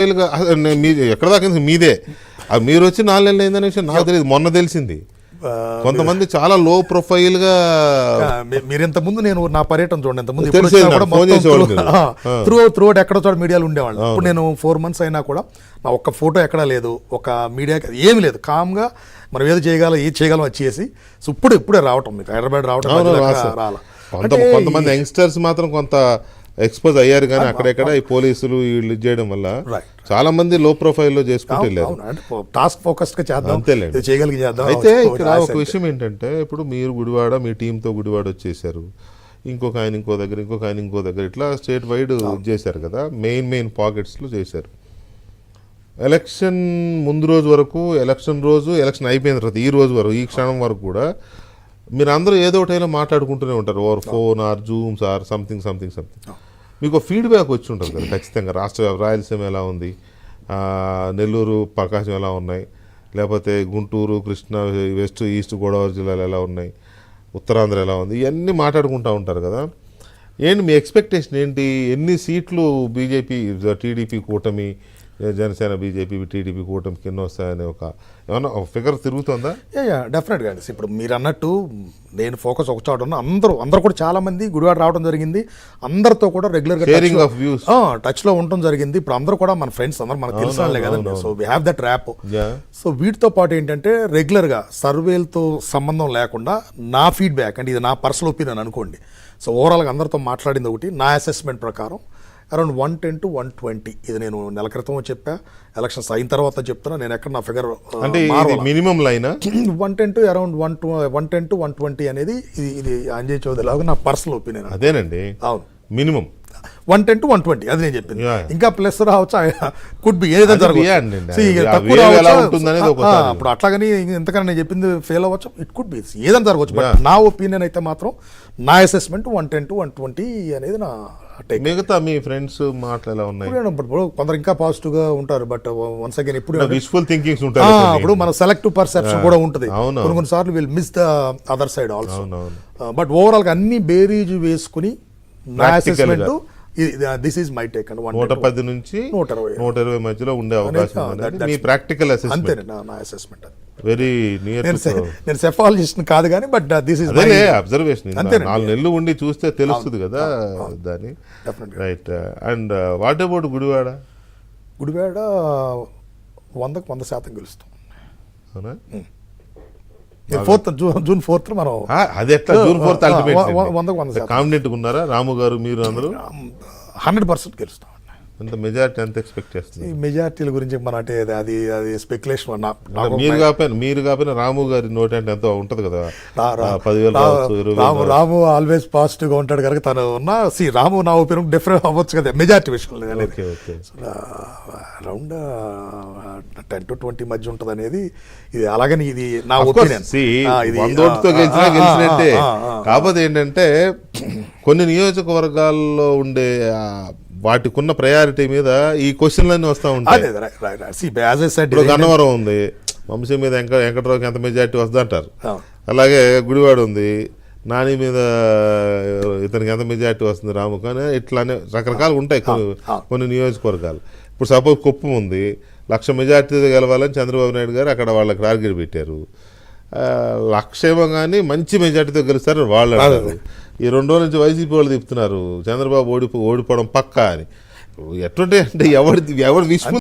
మీరు ఎక్కడ దాకా మీదే అది మీరు వచ్చి 4 నెలలు అయిందనే విషయం నాకు తెలియదు, మొన్న తెలిసింది. కొంతమంది చాలా లో ప్రొఫైల్ గా మీరు ఇంతకుముందు నేను నా పర్యటన చూడండి, ఇంతకుముందు త్రూ ఎక్కడ చోట మీడియాలో ఉండేవాళ్ళు. ఇప్పుడు నేను 4 months అయినా కూడా నా ఒక్క ఫోటో ఎక్కడా లేదు, ఒక మీడియా ఏమి లేదు, కామ్గా మనం ఏది చేయగలం అది చేసి ఇప్పుడే రావటం, మీకు హైదరాబాద్ రావటం రాలా. కొంతమంది యంగ్స్టర్స్ మాత్రం కొంత ఎక్స్పోజ్ అయ్యారు, కానీ అక్కడెక్కడ ఈ పోలీసులు వీళ్ళు చేయడం వల్ల చాలా మంది లో ప్రొఫైల్ లో చేసుకుంటూ టాస్క్ ఫోకస్ గా చేద్దాం, చేయగలిగి. అయితే ఇక్కడ ఒక విషయం ఏంటంటే, ఇప్పుడు మీరు గుడివాడ మీ టీంతో గుడివాడ వచ్చేసారు, ఇంకొక ఆయన ఇంకో దగ్గర ఇట్లా స్టేట్ వైడ్ చేశారు కదా, మెయిన్ పాకెట్స్ లో చేశారు. ఎలక్షన్ ముందు రోజు వరకు, ఎలక్షన్ అయిపోయిన తర్వాత ఈ రోజు వరకు, ఈ క్షణం వరకు కూడా మీరు అందరూ ఏదో ఒకటైనా మాట్లాడుకుంటూనే ఉంటారు, over phone are zooms or something. మీకు ఫీడ్బ్యాక్ వచ్చి ఉంటుంది కదా ఖచ్చితంగా. రాయలసీమ ఎలా ఉంది, నెల్లూరు ప్రకాశం ఎలా ఉన్నాయి, లేకపోతే గుంటూరు కృష్ణా వెస్ట్ ఈస్ట్ గోదావరి జిల్లాలు ఎలా ఉన్నాయి, ఉత్తరాంధ్ర ఎలా ఉంది, ఇవన్నీ మాట్లాడుకుంటూ ఉంటారు కదా. ఏంటి మీ ఎక్స్పెక్టేషన్ ఏంటి? ఎన్ని సీట్లు బీజేపీ టీడీపీ కూటమి, జనసేన బీజేపీ టీడీపీ కూటమికి ఎన్నో వస్తాయని ఏమన్నా ఫిగర్ తిరుగుతుందా? డెఫినెట్గా. ఇప్పుడు మీరు అన్నట్టు నేను ఫోకస్ ఒక చోట ఉన్నా, అందరూ కూడా చాలా మంది గుడివాడ రావడం జరిగింది, అందరితో కూడా రెగ్యులర్గా టచ్లో ఉండటం జరిగింది. ఇప్పుడు అందరూ కూడా మన ఫ్రెండ్స్, అందరూ మనకు తెలిసిన వాళ్ళే కదండి. So we have that rap. So వీటితో పాటు ఏంటంటే రెగ్యులర్గా సర్వేలతో సంబంధం లేకుండా నా ఫీడ్బ్యాక్ అంటే ఇది నా పర్సనల్ ఒపీనియన్ అనుకోండి. సో ఓవరాల్గా అందరితో మాట్లాడింది ఒకటి, నా అసెస్మెంట్ ప్రకారం అరౌండ్ 110 to 120. ఇది నేను నెల క్రితం చెప్పా, ఎలక్షన్స్ అయిన తర్వాత చెప్తున్నా. నేను ఎక్కడ నా figure minimum line 110 to around 120 అనేది ఇది అంజయ్ చౌదరి లాగా నా పర్సనల్ ఒపీనియన్. అదేనండి, అవును, మినిమం 110 to 120 అది నేను చెప్పింది. ఇంకా ప్లస్ రావచ్చు, కుడ్ బి ఏదైనా జరగవచ్చు, ఇప్పుడు అట్లాగని ఎంతకన్నా నేను చెప్పింది ఫెయిల్ అవ్వచ్చు, ఇట్ కుడ్ బి ఏదైనా జరగవచ్చు. బట్ నా ఒపీనియన్ అయితే మాత్రం నా అసెస్మెంట్ 110 to 120 అనేది నా. మిగతా మీ ఫ్రెండ్స్ మాటలు ఎలా ఉన్నాయి? కొందరు ఇంకా పాజిటివ్ గా ఉంటారు, బట్ వన్స్ అగైన్ ఇప్పుడు విష్ఫుల్ థింకింగ్స్ ఉంటాయి. ఇప్పుడు మన సెలెక్టివ్ పర్సెప్షన్ కూడా ఉంటుంది, కొన్ని సార్లు will miss the other side also. But overall గా అన్ని బేరీజ్ వేసుకుని నా assessment this is my take and 110 నుంచి 120 మధ్యలో ఉండే అవకాశం మీ ప్రాక్టికల్ అసెస్మెంట్. అంతే నా అసెస్మెంట్. Very near. నేను సెఫాలజిస్ట్ కాదు కానీ బట్ దిస్ ఇస్ అబ్జర్వేషన్. 4 నెలలు ఉండి చూస్తే తెలుస్తుంది కదా దాని. Right. And what about Gudivada 100% గెలుస్తాం. అవునా? జూన్ 4th మనం అది ఎట్లా జూన్ 4th అల్టిమేట్ కాన్ఫిడెంట్ ఉన్నారా రాము గారు మీరు అందరూ? 100% గెలుస్తాం. ఎంత మెజారిటీ ఎంత ఎక్స్పెక్ట్ చేస్తుంది? ఈ మెజారిటీల గురించి మన అంటే అది స్పెక్యులేషన్. మీరు కాకపోయినా రాము గారి నోట్ అంటే ఎంతో ఉంటది కదా, 10,000 రాము ఆల్వేస్ పాజిటివ్ గా ఉంటాడు కనుక తను ఉన్నా రాము నా ఒపీనియన్ డిఫరెంట్ అవ్వచ్చు కదా మెజారిటీ విషయంలో. అరౌండ్ 10 to 20 మధ్య ఉంటుంది అనేది ఇది. అలాగని ఇది నా ఒపీనియన్. గెలిచినట్టే. కాకపోతే ఏంటంటే కొన్ని నియోజకవర్గాల్లో ఉండే వాటికున్న ప్రయారిటీ మీద ఈ క్వశ్చన్లన్నీ వస్తూ ఉంటాయి. గన్నవరం ఉంది, వంశీ మీద వెంకటరావుకి ఎంత మెజారిటీ వస్తుంది అంటారు. అలాగే గుడివాడ ఉంది, నాని మీద ఇతనికి ఎంత మెజారిటీ వస్తుంది రాము, కానీ ఇట్లానే రకరకాలు ఉంటాయి కొన్ని నియోజకవర్గాలు. ఇప్పుడు సపోజ్ కుప్పం ఉంది, 1,00,000 మెజారిటీతో గెలవాలని చంద్రబాబు నాయుడు గారు అక్కడ వాళ్ళకి టార్గెట్ పెట్టారు. 1,00,000 కానీ మంచి మెజారిటీతో గెలుస్తారు వాళ్ళు అంటారు. ఈ 2 రోజుల నుంచి వైసీపీ వాళ్ళు తిప్పుతున్నారు చంద్రబాబు ఓడిపోవడం పక్కా అని. ఎటువంటి అంటే ఎవరు విష్ణు